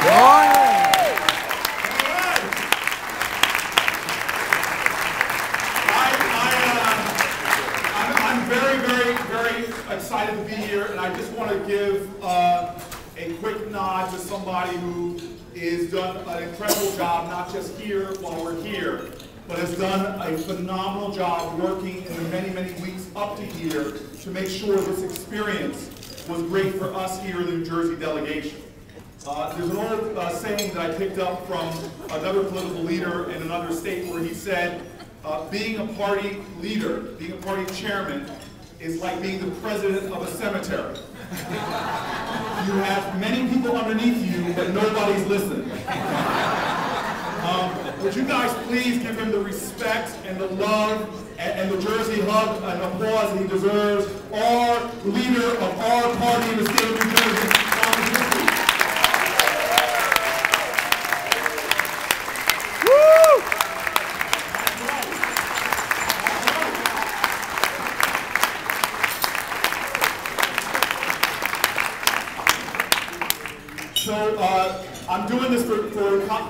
I'm very excited to be here, and I just want to give a quick nod to somebody who has done an incredible job, not just here while we're here, but has done a phenomenal job working in the many weeks up to here to make sure this experience was great for us here in the New Jersey delegation. There's an old saying that I picked up from another political leader in another state where he said, being a party leader, being a party chairman, is like being the president of a cemetery. You have many people underneath you, but nobody's listening. Would you guys please give him the respect and the love and the Jersey hug and applause that he deserves, our leader of our party in the state of New Jersey. So I'm doing this for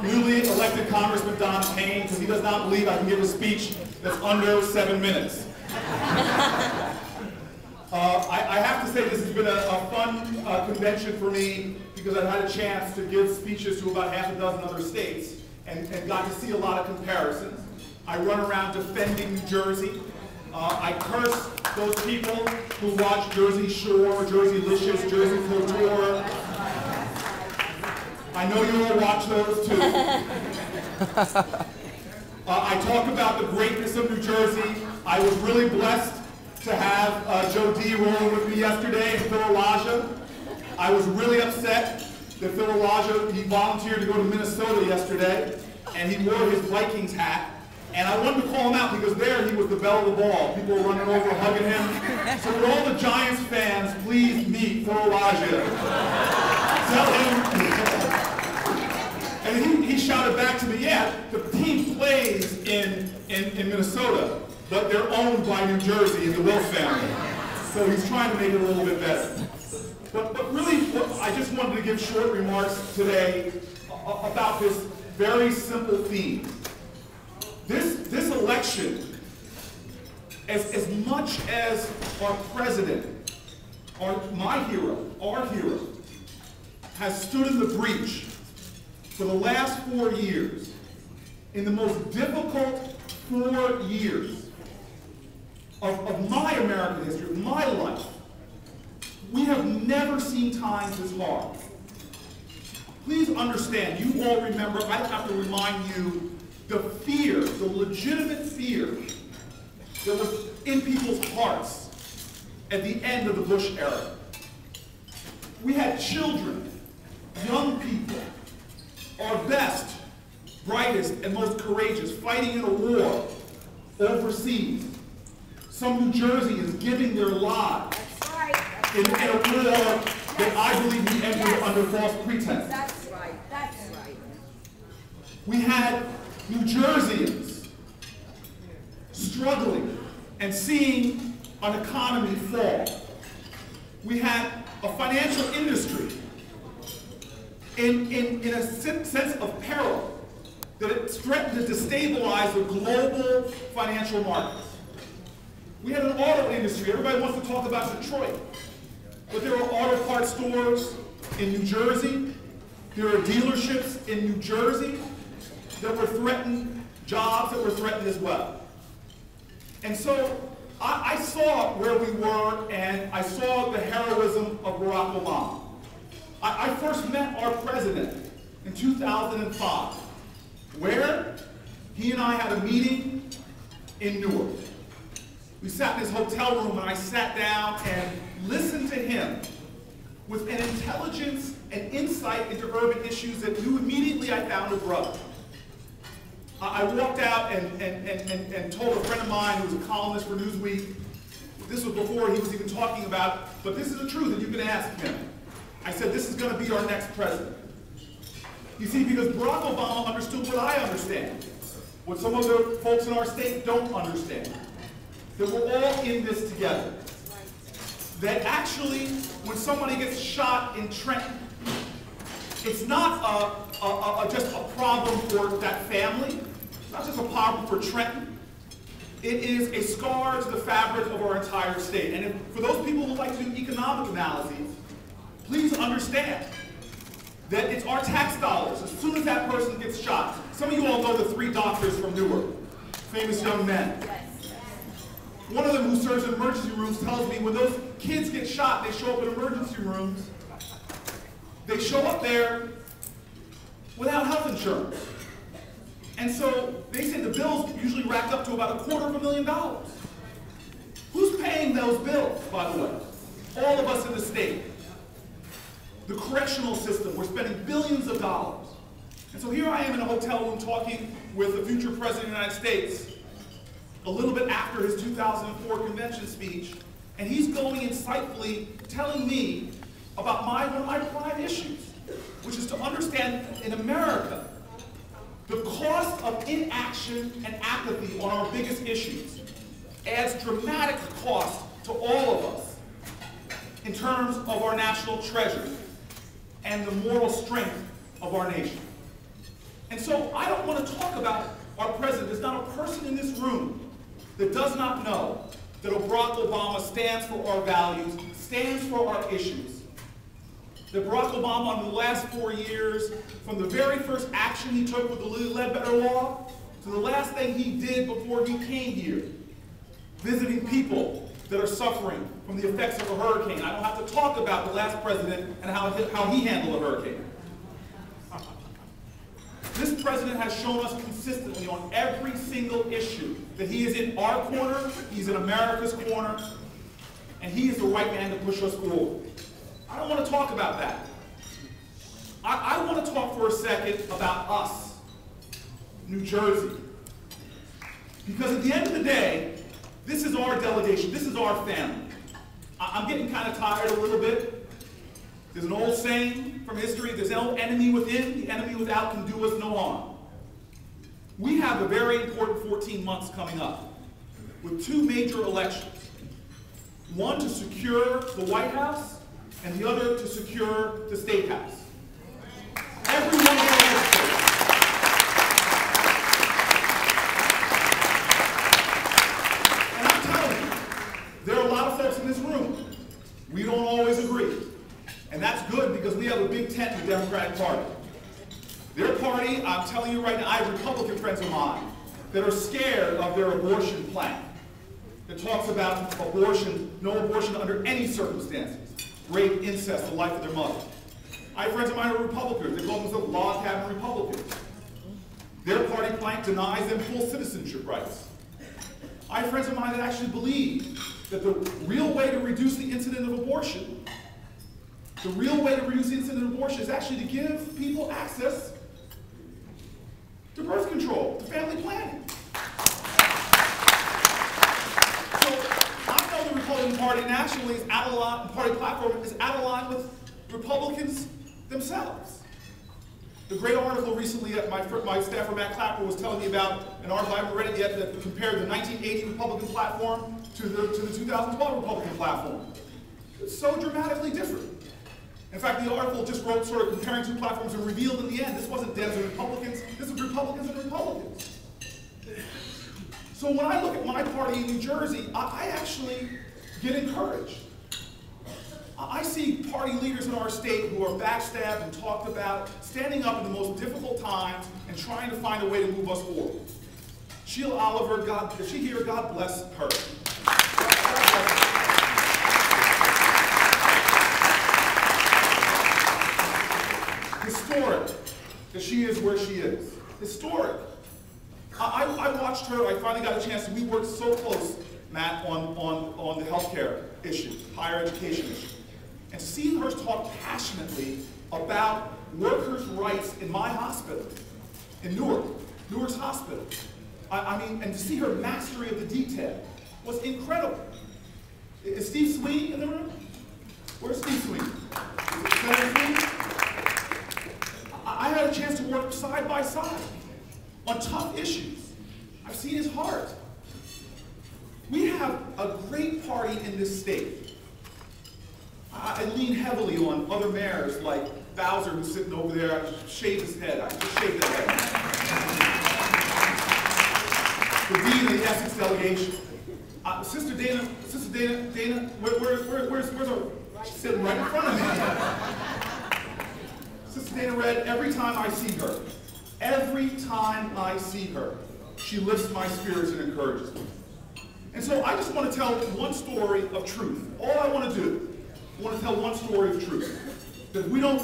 newly elected Congressman Don Payne because he does not believe I can give a speech that's under 7 minutes. I have to say this has been a fun convention for me because I've had a chance to give speeches to about half a dozen other states and got to see a lot of comparisons. I run around defending New Jersey. I curse those people who watch Jersey Shore, Jersey Licious, Jersey Couture. I know you all watch those too. I talk about the greatness of New Jersey. I was really blessed to have Joe D. rolling with me yesterday and Phil Elijah. I was really upset that Phil Elijah, he volunteered to go to Minnesota yesterday and he wore his Vikings hat. And I wanted to call him out because there he was the belle of the ball. People were running over, hugging him. So with all the Giants fans, please meet Phil Elijah. Tell him. And he shouted back to me, yeah, the team plays in Minnesota, but they're owned by New Jersey and the Wilf family. So he's trying to make it a little bit better. But really, I just wanted to give short remarks today about this very simple theme. This election, as much as our president, my hero, our hero, has stood in the breach for the last 4 years, in the most difficult 4 years of my American history, of my life, we have never seen times this hard. Please understand, you all remember, I have to remind you, the fear, the legitimate fear that was in people's hearts at the end of the Bush era. We had children, young people, our best, brightest, and most courageous, fighting in a war overseas. Some New Jerseyans giving their lives in a war that I believe we entered under false pretense. That's right, that's right. We had New Jerseyans struggling and seeing an economy fall. We had a financial industry in a sense of peril that it threatened to destabilize the global financial markets. We had an auto industry. Everybody wants to talk about Detroit, but there are auto parts stores in New Jersey. There are dealerships in New Jersey that were threatened, jobs that were threatened as well. And so I saw where we were, and I saw the heroism of Barack Obama. I first met our president in 2005, where he and I had a meeting in Newark. We sat in his hotel room, and I sat down and listened to him with an intelligence and insight into urban issues that knew immediately I found a brother. I walked out and told a friend of mine who was a columnist for Newsweek, this was before he was even talking about, but this is the truth and you can ask him. I said, this is going to be our next president. You see, because Barack Obama understood what I understand, what some of the folks in our state don't understand, that we're all in this together. That actually, when somebody gets shot in Trenton, It's not just a problem for that family. It's not just a problem for Trenton. It is a scar to the fabric of our entire state. And for those people who like to do economic analyses, please understand that it's our tax dollars. As soon as that person gets shot, some of you all know the 3 doctors from Newark, famous young men. One of them who serves in emergency rooms tells me when those kids get shot, they show up in emergency rooms. They show up there without health insurance. And so they say the bills usually rack up to about $250,000. Who's paying those bills, by the way? All of us in the state. The correctional system, we're spending billions of dollars. And so here I am in a hotel room talking with the future President of the United States a little bit after his 2004 convention speech, and he's going insightfully telling me about one of my prime issues, which is to understand in America, the cost of inaction and apathy on our biggest issues adds dramatic cost to all of us in terms of our national treasure and the moral strength of our nation. And so I don't want to talk about our president. There's not a person in this room that does not know that Barack Obama stands for our values, stands for our issues. That Barack Obama, in the last 4 years, from the very first action he took with the Lilly Ledbetter Law, to the last thing he did before he came here, visiting people that are suffering from the effects of a hurricane. I don't have to talk about the last president and how he handled a hurricane. This president has shown us consistently on every single issue that he is in our corner, he's in America's corner, and he is the right man to push us forward. I don't want to talk about that. I want to talk for a second about us, New Jersey. Because at the end of the day, this is our delegation, this is our family. I'm getting kind of tired a little bit. There's an old saying from history, there's no enemy within, the enemy without can do us no harm. We have a very important 14 months coming up with 2 major elections. One to secure the White House and the other to secure the State House. Everyone knows. And I'm telling you, there are a lot of folks in this room, we don't always agree. And that's good because we have a big tent in the Democratic Party. Their party, I'm telling you right now, I have Republican friends of mine that are scared of their abortion plan. That talks about abortion, no abortion under any circumstances. Rape, incest, the life of their mother. I have friends of mine who are Republicans. They call themselves log cabin Republicans. Their party plank denies them full citizenship rights. I have friends of mine that actually believe that the real way to reduce the incidence of abortion is actually to give people access to birth control, to family planning. So I know the Republican Party nationally is out of line, the party platform is out of line with Republicans themselves. The great article recently that my staffer Matt Clapper was telling me about, an article I haven't read it yet, that compared the 1980 Republican platform to the 2012 Republican platform. It's so dramatically different. In fact, the article just wrote sort of comparing 2 platforms and revealed in the end this wasn't Dems and Republicans, this is Republicans and Republicans. So when I look at my party in New Jersey, I actually get encouraged. I see party leaders in our state who are backstabbed and talked about, standing up in the most difficult times and trying to find a way to move us forward. Sheila Oliver, if she here, God bless her. Historic that she is where she is. Historic. I watched her, I finally got a chance, we worked so close, Matt, on the healthcare issue, higher education issue. And to see her talk passionately about workers' rights in my hospital, in Newark's hospital. I mean, and to see her mastery of the detail was incredible. Is Steve Sweeney in the room? Where's Steve Sweeney? Is it Senator Sweeney? I had a chance to work side by side on tough issues. I've seen his heart. We have a great party in this state. I lean heavily on other mayors like Bowser, who's sitting over there, I shaved his head. I just shaved his head. The dean of the Essex delegation. Sister Dana, where's her? She's sitting right in front of me. Sister Dana read, every time I see her, she lifts my spirits and encourages me. And so I just want to tell one story of truth. All I want to do, I want to tell one story of truth. That if we don't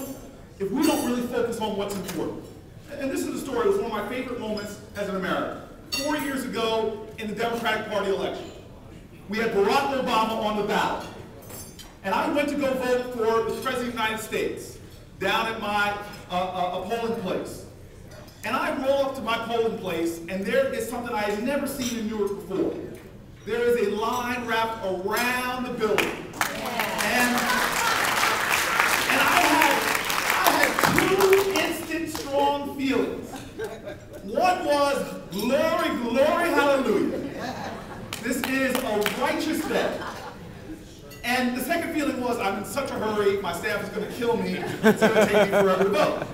really focus on what's important. And this is the story, it was one of my favorite moments as an American. 4 years ago in the Democratic Party election, we had Barack Obama on the ballot. And I went to go vote for the President of the United States down at my polling place. And I roll up to my polling place, and there is something I had never seen in Newark before. There is a line wrapped around the building. And I had two instant strong feelings. One was, glory, glory, hallelujah. This is a righteous day. And the second feeling was, I'm in such a hurry, my staff is going to kill me, it's going to take me forever to vote.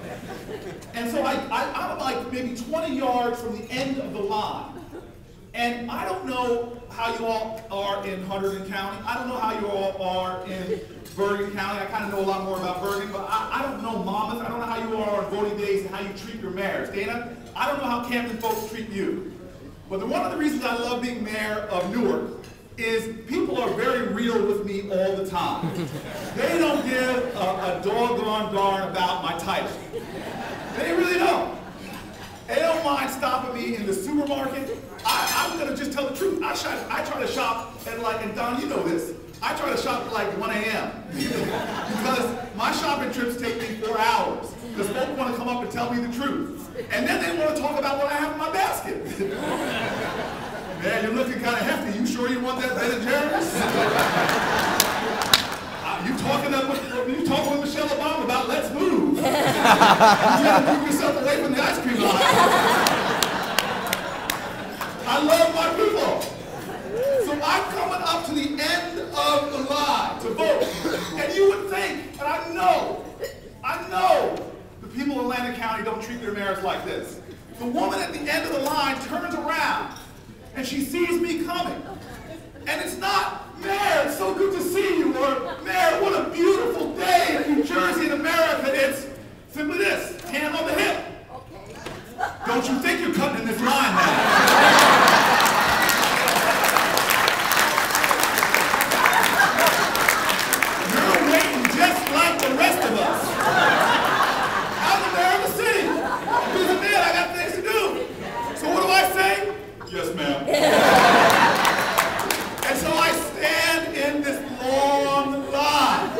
And so I'm like maybe 20 yards from the end of the line. And I don't know how you all are in Hunterdon County. I don't know how you all are in Bergen County. I kind of know a lot more about Bergen, but I don't know Monmouth. I don't know how you all are on voting days and how you treat your mayors. Dana, I don't know how Camden folks treat you. But one of the reasons I love being mayor of Newark is people are very real with me all the time. They don't give a doggone darn about my title. They really don't. They don't mind stopping me in the supermarket. I'm going to just tell the truth. I try to shop at and Don, you know this, I try to shop at like 1 a.m. because my shopping trips take me 4 hours. Because folks want to come up and tell me the truth. And then they want to talk about what I have in my basket. Man, you're looking kind of hefty. You sure you want that Ben & Jerry's? You talking with Michelle Obama about let's move. You gotta move yourself away from the ice cream line. I love my people. So I'm coming up to the end of the line to vote. And you would think, and I know, the people of Atlantic County don't treat their mayors like this. The woman at the end of the line turns around and she sees me coming. And it's not, Mayor, it's so good to see you, or Mayor, what a beautiful day in New Jersey and America. It's simply this, hand on the hip. Don't you think you're cutting in this line now? You're waiting just like the rest of us. I'm the mayor of the city. Who's the mayor? I got things to do. So what do I say? Yes, ma'am. And so I stand in this long line.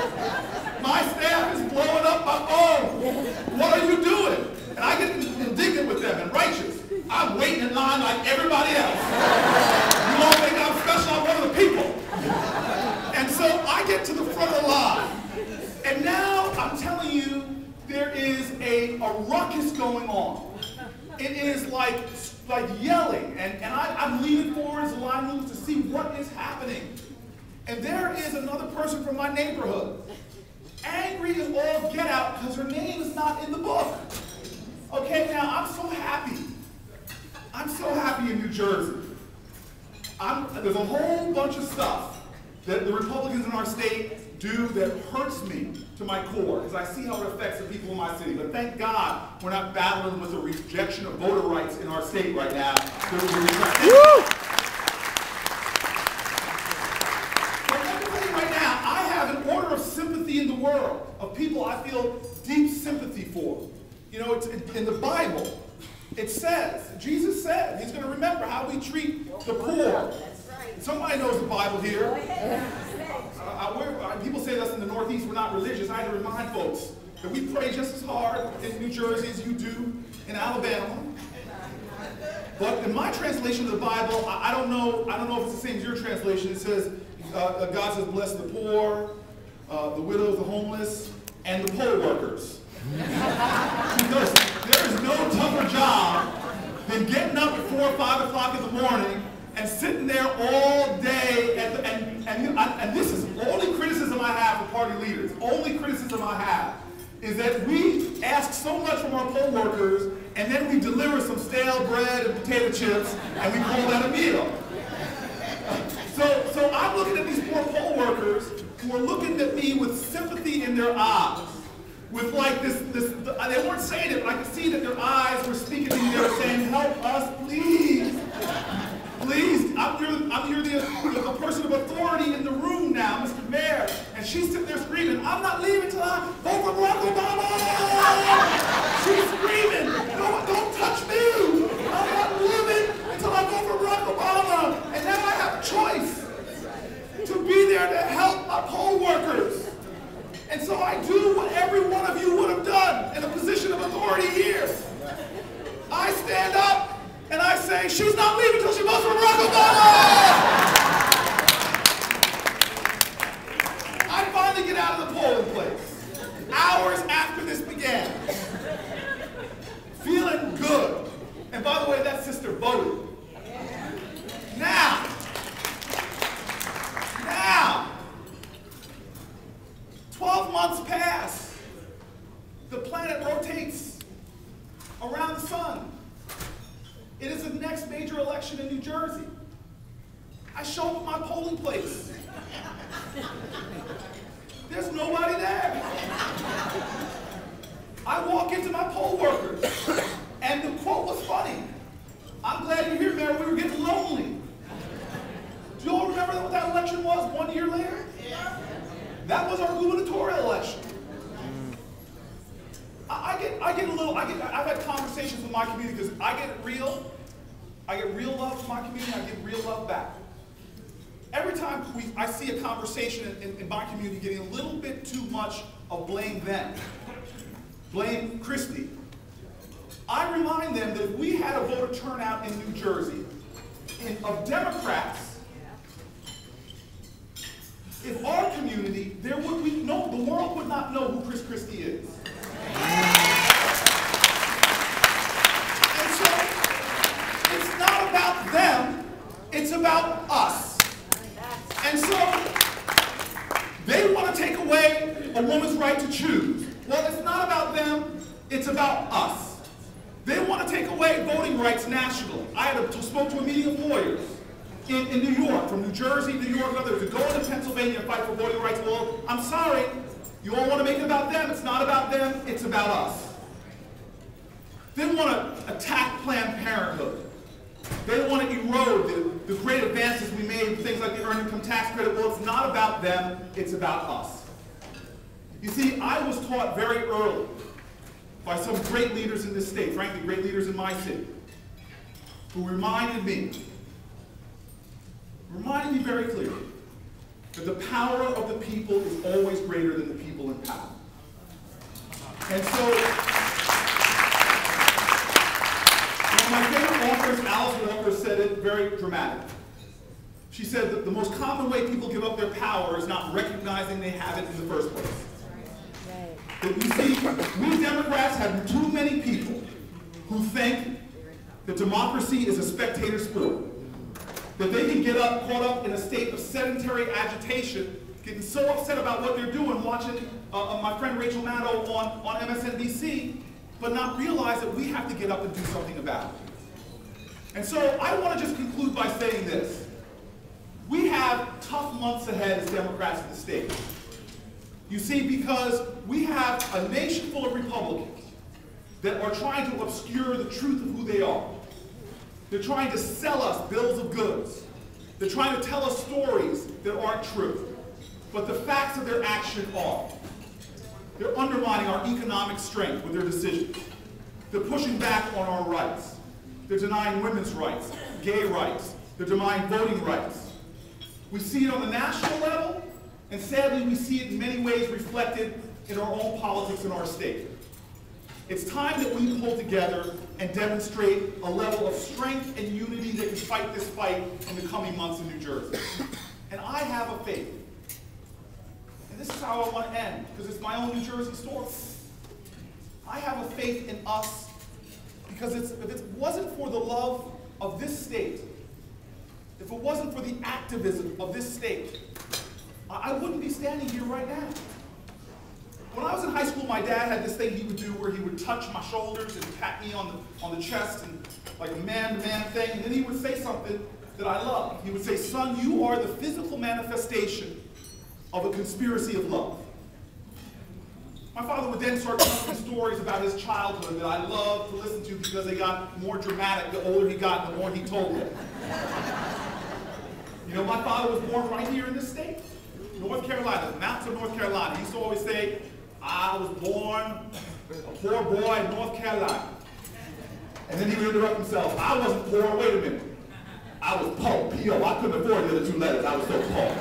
My staff is blowing up my phone. What are you doing? And I get indignant with them and righteous. I'm waiting in line like everybody else. You all think I'm special? I'm one of the people. And so I get to the front of the line. And now I'm telling you, there is a ruckus going on. It is like yelling. And I'm leaning forward as the line moves to see what is happening. And there is another person from my neighborhood, angry as all get out because her name is not in the book. Okay, now I'm so happy. I'm so happy in New Jersey. There's a whole bunch of stuff that the Republicans in our state do that hurts me to my core, because I see how it affects the people in my city. But thank God we're not battling with the rejection of voter rights in our state right now. But let me tell you right now, I have an order of sympathy in the world of people I feel deep sympathy for. You know, it's in the Bible. It says, Jesus said, he's going to remember how we treat the poor. Somebody knows the Bible here. People say us in the Northeast, we're not religious. I had to remind folks that we pray just as hard in New Jersey as you do in Alabama. But in my translation of the Bible, I don't know if it's the same as your translation. It says, God says, bless the poor, the widows, the homeless, and the poll workers. Because there is no tougher job than getting up at 4 or 5 o'clock in the morning and sitting there all day. And this is the only criticism I have for party leaders. Only criticism I have is that we ask so much from our poll workers, and then we deliver some stale bread and potato chips, and we call that a meal. So I'm looking at these poor poll workers who are looking at me with sympathy in their eyes, with like this, they weren't saying it, but I could see that their eyes were speaking to me. They were saying, help us, please. Please, you're the person of authority in the room now, Mr. Mayor. And she's sitting there screaming, I'm not leaving till I vote for Barack Obama! She's screaming, no, don't touch me! I'm not leaving until I vote for Barack Obama! And now I have a choice to be there to help my poll workers. And so I do what every one of you would have done in a position of authority here. I stand up and I say, she's not leaving until she votes for Barack Obama! I finally get out of the polling place, hours after this began, feeling good. And by the way, that sister voted. Now, 12 months pass. The planet rotates around the sun. It is the next major election in New Jersey. I show up at my polling place. There's nobody there. I walk into my poll workers, and the quote was funny. I'm glad you're here, Mayor. We were getting lonely. Do you all remember what that election was 1 year later? That was our gubernatorial election. I've had conversations with my community because I get real love from my community, I get real love back. Every time I see a conversation in my community getting a little bit too much of blame them, blame Christie, I remind them that if we had a voter turnout in New Jersey of Democrats, in our community, the world would not know who Chris Christie is. And so, it's not about them, it's about us. And so, they want to take away a woman's right to choose. Well, it's not about them, it's about us. They want to take away voting rights nationally. I spoke to a meeting of lawyers in New York, from New Jersey, New York, and others, to go into Pennsylvania and fight for voting rights. Well, I'm sorry, you all want to make it about them. It's not about them, it's about us. They want to attack Planned Parenthood. They want to erode the great advances we made with things like the earned income tax credit. Well, it's not about them, it's about us. You see, I was taught very early by some great leaders in this state, frankly, great leaders in my city, who reminded me very clearly that the power of the people is always greater than the people in power. And so, one of my favorite authors, Alice Walker, said it very dramatically. She said that the most common way people give up their power is not recognizing they have it in the first place. That you see, we Democrats have too many people who think that democracy is a spectator sport. That they can get caught up in a state of sedentary agitation, getting so upset about what they're doing, watching my friend Rachel Maddow on MSNBC, but not realize that we have to get up and do something about it. And so I want to just conclude by saying this. We have tough months ahead as Democrats in the state. You see, because we have a nation full of Republicans that are trying to obscure the truth of who they are. They're trying to sell us bills of goods. They're trying to tell us stories that aren't true. But the facts of their action are. They're undermining our economic strength with their decisions. They're pushing back on our rights. They're denying women's rights, gay rights. They're denying voting rights. We see it on the national level, and sadly we see it in many ways reflected in our own politics in our state. It's time that we pull together and demonstrate a level of strength and unity that can fight this fight in the coming months in New Jersey. And I have a faith. And this is how I want to end, because it's my own New Jersey story. I have a faith in us, because if it wasn't for the love of this state, if it wasn't for the activism of this state, I wouldn't be standing here right now. When I was in high school, my dad had this thing he would do where he would touch my shoulders and pat me on the chest, and like a man-to-man thing, and then he would say something that I loved. He would say, "Son, you are the physical manifestation of a conspiracy of love." My father would then start telling me stories about his childhood that I loved to listen to because they got more dramatic the older he got, the more he told them. You know, my father was born right here in this state, North Carolina, the mountains of North Carolina. He used to always say, "I was born a poor boy in North Carolina." And then he would interrupt himself, "I wasn't poor, wait a minute. I was poor, P-O. I couldn't afford the other two letters, I was so poor."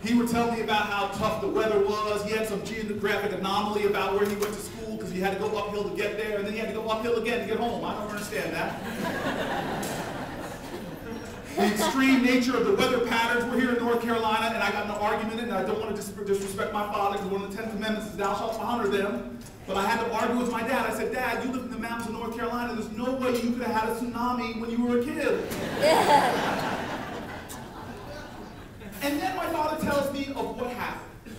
He would tell me about how tough the weather was. He had some geographic anomaly about where he went to school because he had to go uphill to get there, and then he had to go uphill again to get home. I don't understand that. The extreme nature of the weather patterns. We're here in North Carolina, and I got in an argument, and I don't want to disrespect my father because one of the 10 Commandments is "Thou shalt not honor them." But I had to argue with my dad. I said, "Dad, you live in the mountains of North Carolina. There's no way you could have had a tsunami when you were a kid." And then my father tells me of what happened.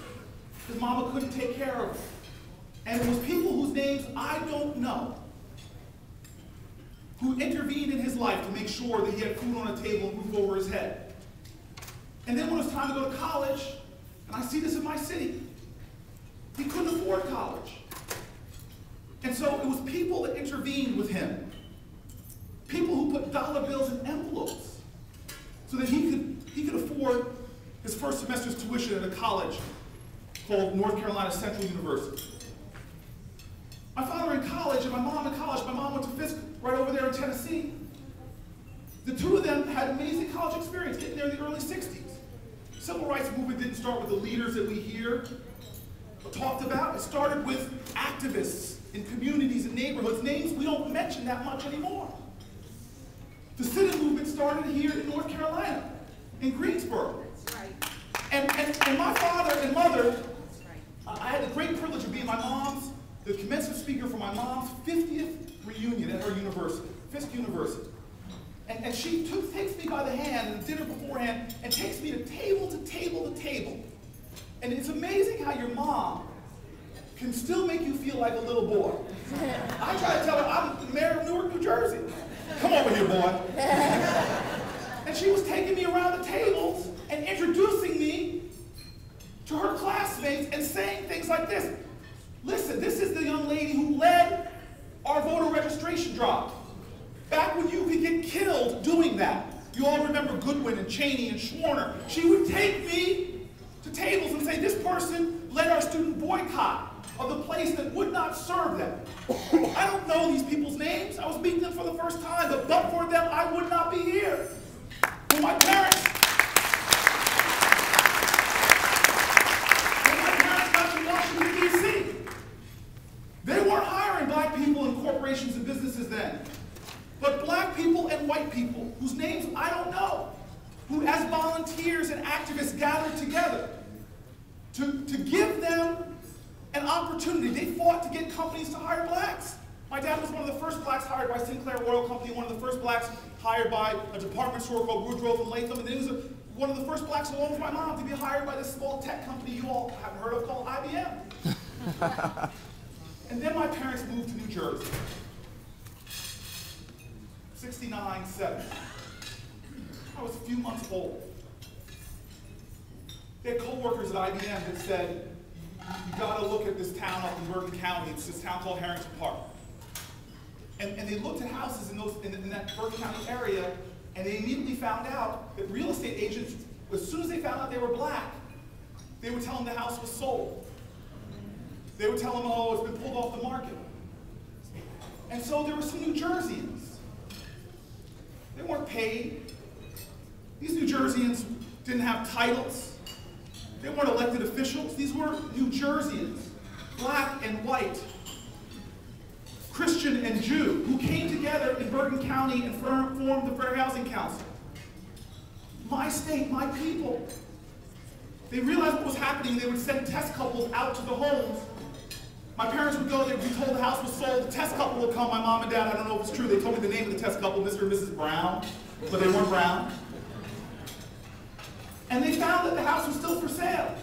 His mama couldn't take care of him. And it was people whose names I don't know who intervened in his life to make sure that he had food on a table and roof over his head. And then when it was time to go to college, and I see this in my city, he couldn't afford college. And so it was people that intervened with him. People who put dollar bills in envelopes so that he could afford his first semester's tuition at a college called North Carolina Central University. My father in college and my mom in college. My mom went to Fisk right over there in Tennessee. The two of them had amazing college experience, getting there in the early 60s. Civil rights movement didn't start with the leaders that we hear or talked about. It started with activists in communities and neighborhoods, names we don't mention that much anymore. The sit-in movement started here in North Carolina, in Greensboro. That's right. And my father and mother, I had the great privilege of being the commencement speaker for my mom's 50th reunion at her university, Fisk University. And she takes me by the hand at dinner beforehand and takes me to table to table to table. And it's amazing how your mom can still make you feel like a little boy. I try to tell her, "I'm the mayor of Newark, New Jersey. Come over here, boy." And she was taking me around the tables and introducing me to her classmates and saying things like this. "Listen, this is the young lady who led our voter registration drive. Back when you could get killed doing that. You all remember Goodwin and Cheney and Schwerner. She would take me to tables and say, 'This person led our student boycott of the place that would not serve them.' I don't know these people's names. I was meeting them for the first time, but for them, I would not be here. When my parents got to Washington, D.C., they weren't hiring black people in corporations and businesses then, but black people and white people whose names I don't know, who as volunteers and activists gathered together to give them an opportunity. They fought to get companies to hire blacks. My dad was one of the first blacks hired by Sinclair Oil Company, one of the first blacks hired by a department store called Woodrow and Latham, and then he was one of the first blacks along with my mom to be hired by this small tech company you all haven't heard of called IBM. And then my parents moved to New Jersey. 69, 70. I was a few months old. They had co-workers at IBM that said, "You gotta look at this town up in Bergen County. It's this town called Harrington Park." And they looked at houses in that Bergen County area, and they immediately found out that real estate agents, as soon as they found out they were black, they would tell them the house was sold. They would tell them, "Oh, it's been pulled off the market." And so there were some New Jerseyans. They weren't paid. These New Jerseyans didn't have titles. They weren't elected officials. These were New Jerseyans, black and white, Christian and Jew, who came together in Bergen County and formed the Fair Housing Council. My state, my people. They realized what was happening. They would send test couples out to the homes. My parents would go, they would be told the house was sold, the test couple would come, my mom and dad, I don't know if it's true, they told me the name of the test couple, Mr. and Mrs. Brown, but they weren't Brown. And they found that the house was still for sale.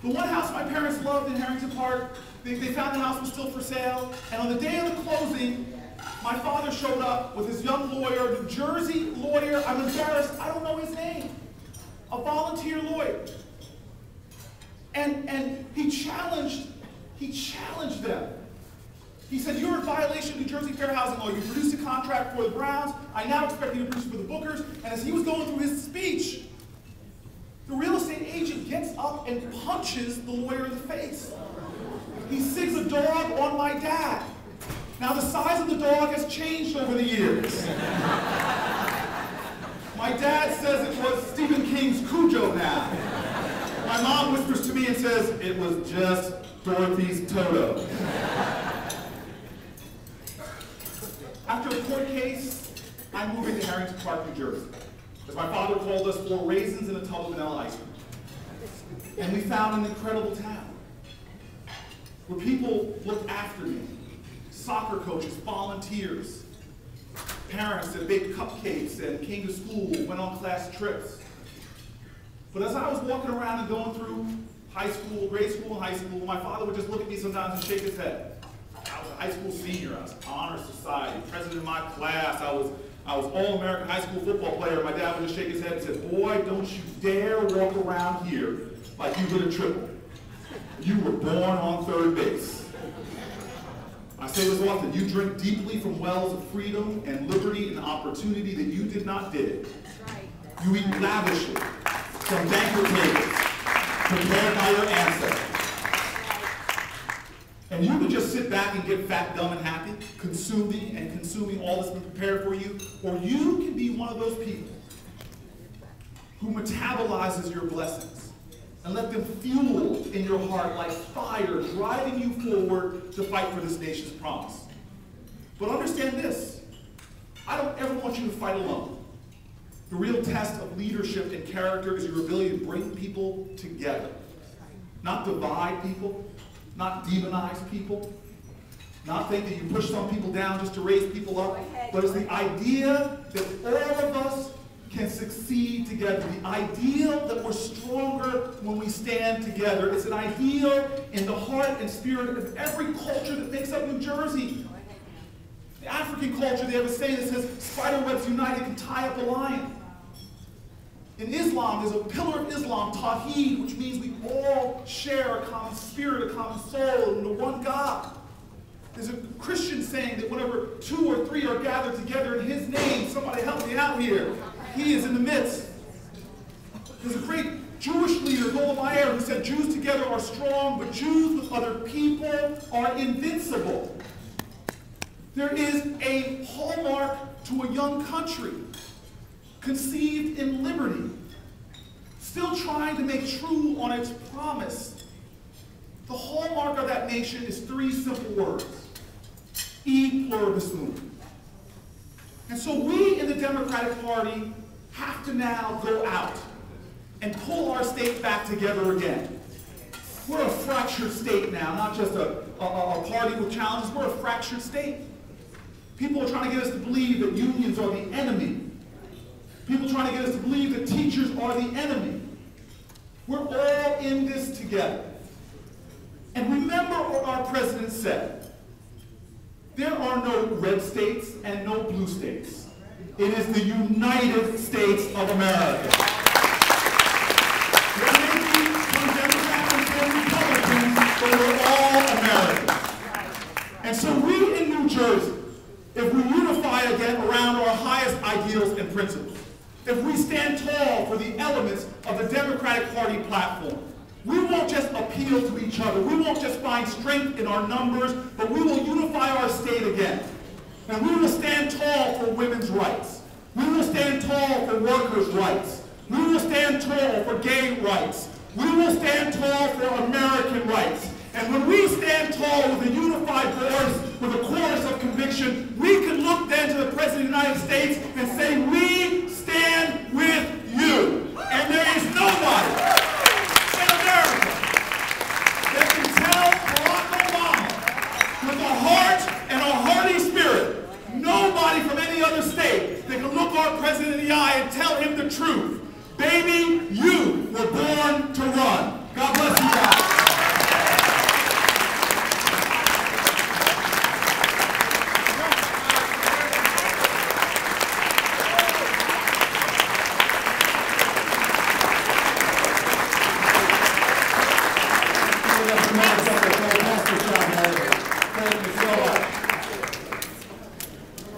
The one house my parents loved in Harrington Park, they found the house was still for sale, and on the day of the closing, my father showed up with his young lawyer, New Jersey lawyer. I'm embarrassed, I don't know his name. A volunteer lawyer. And he challenged them. He said, you're in violation of New Jersey fair housing law. You produced a contract for the Browns. I now expect you to produce for the Bookers. And as he was going through his speech, the real estate agent gets up and punches the lawyer in the face. He sings a dog on my dad. Now the size of the dog has changed over the years. My dad says it was Stephen King's Cujo now. My mom whispers to me and says, it was just Dorothy's Toto. After a court case, I'm moving to Harrington Park, New Jersey. As my father called us, 4 raisins and a tub of vanilla ice cream. And we found an incredible town where people looked after me. Soccer coaches, volunteers, parents that baked cupcakes and came to school, went on class trips. But as I was walking around and going through high school, grade school and high school, my father would just look at me sometimes and shake his head. I was a high school senior, I was honor society, president of my class, I was all-American high school football player. My dad would just shake his head and said, boy, don't you dare walk around here like you hit a triple. You were born on third base. I say this often, you drink deeply from wells of freedom and liberty and opportunity that you did not dig. You eat lavishly from banquet tables prepared by your ancestors. And you can just sit back and get fat, dumb, and happy, consuming all that's been prepared for you, or you can be one of those people who metabolizes your blessings and let them fuel in your heart like fire, driving you forward to fight for this nation's promise. But understand this, I don't ever want you to fight alone. The real test of leadership and character is your ability to bring people together, not divide people, not demonize people, not think that you push some people down just to raise people up, but it's the idea that all of us can succeed together, the ideal that we're stronger when we stand together. It's an ideal in the heart and spirit of every culture that makes up New Jersey. The African culture, they have a saying that says, spider webs united can tie up a lion. In Islam, there's a pillar of Islam, Tawheed, which means we all share a common spirit, a common soul, and the one God. There's a Christian saying that whenever 2 or 3 are gathered together in His name, somebody help me out here, He is in the midst. There's a great Jewish leader, Golda Meir, who said Jews together are strong, but Jews with other people are invincible. There is a hallmark to a young country, conceived in liberty, still trying to make true on its promise. The hallmark of that nation is 3 simple words: E pluribus unum. And so we in the Democratic Party have to now go out and pull our state back together again. We're a fractured state now, not just a party with challenges. We're a fractured state. People are trying to get us to believe that unions are the enemy. People trying to get us to believe that teachers are the enemy. We're all in this together. And remember what our president said. There are no red states and no blue states. It is the United States of America. There may be some Democrats and some Republicans, but we're all Americans. And so we in New Jersey, if we unify again around our highest ideals and principles, if we stand tall for the elements of the Democratic Party platform, we won't just appeal to each other. We won't just find strength in our numbers, but we will unify our state again. And we will stand tall for women's rights. We will stand tall for workers' rights. We will stand tall for gay rights. We will stand tall for American rights. And when we stand tall with a unified voice, with a chorus of conviction, we can look then to the President of the United States and say, we stand with you. And there is nobody in America that can tell Barack Obama with a heart and a hearty spirit, nobody from any other state that can look our president in the eye and tell him the truth. Baby, you were born to run. God bless you guys. Yes, Mayor Booker, fantastic job, Mayor. Thank you so much.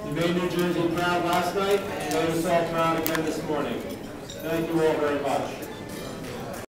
You made New Jersey proud last night, and you made us all proud again this morning. Thank you all very much.